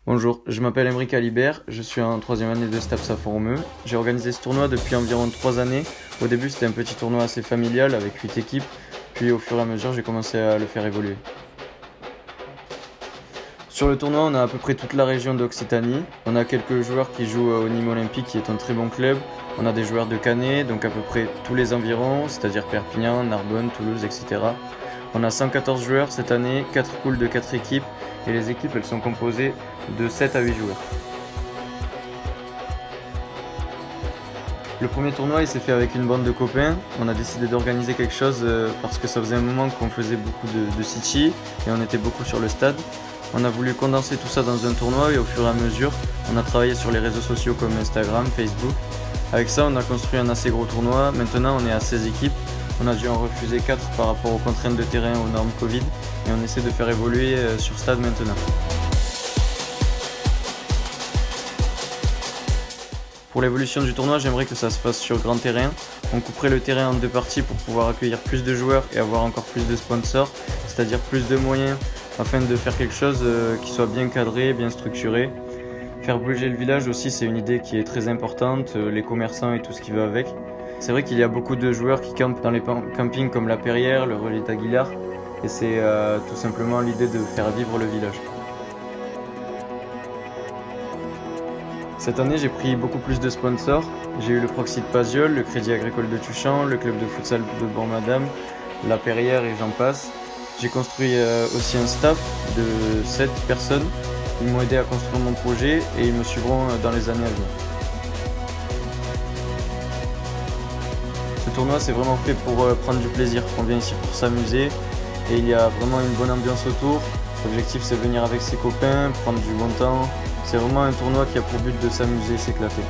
Bonjour, je m'appelle Emeric Alibert, je suis en troisième année de STAPS à Font-Romeu. J'ai organisé ce tournoi depuis environ 3 années. Au début c'était un petit tournoi assez familial avec 8 équipes, puis au fur et à mesure j'ai commencé à le faire évoluer. Sur le tournoi on a à peu près toute la région d'Occitanie. On a quelques joueurs qui jouent au Nîmes Olympique qui est un très bon club. On a des joueurs de Canet, donc à peu près tous les environs, c'est-à-dire Perpignan, Narbonne, Toulouse, etc. On a 114 joueurs cette année, 4 poules de 4 équipes, et les équipes elles sont composées de 7 à 8 joueurs. Le premier tournoi il s'est fait avec une bande de copains. On a décidé d'organiser quelque chose parce que ça faisait un moment qu'on faisait beaucoup de City et on était beaucoup sur le stade. On a voulu condenser tout ça dans un tournoi et au fur et à mesure on a travaillé sur les réseaux sociaux comme Instagram, Facebook. Avec ça on a construit un assez gros tournoi. Maintenant on est à 16 équipes. On a dû en refuser 4 par rapport aux contraintes de terrain, aux normes Covid et on essaie de faire évoluer sur stade maintenant. Pour l'évolution du tournoi, j'aimerais que ça se fasse sur grand terrain. On couperait le terrain en 2 parties pour pouvoir accueillir plus de joueurs et avoir encore plus de sponsors, c'est-à-dire plus de moyens afin de faire quelque chose qui soit bien cadré, bien structuré. Faire bouger le village aussi, c'est une idée qui est très importante, les commerçants et tout ce qui va avec. C'est vrai qu'il y a beaucoup de joueurs qui campent dans les campings comme la Perrière, le Relais d'Aguilar, et c'est tout simplement l'idée de faire vivre le village. Cette année, j'ai pris beaucoup plus de sponsors. J'ai eu le Proxy de Paziol, le Crédit Agricole de Tuchan, le club de futsal de Bourg-Madame, la Perrière et j'en passe. J'ai construit aussi un staff de 7 personnes. Ils m'ont aidé à construire mon projet et ils me suivront dans les années à venir. Ce tournoi, c'est vraiment fait pour prendre du plaisir. On vient ici pour s'amuser et il y a vraiment une bonne ambiance autour. L'objectif, c'est venir avec ses copains, prendre du bon temps. C'est vraiment un tournoi qui a pour but de s'amuser et s'éclater.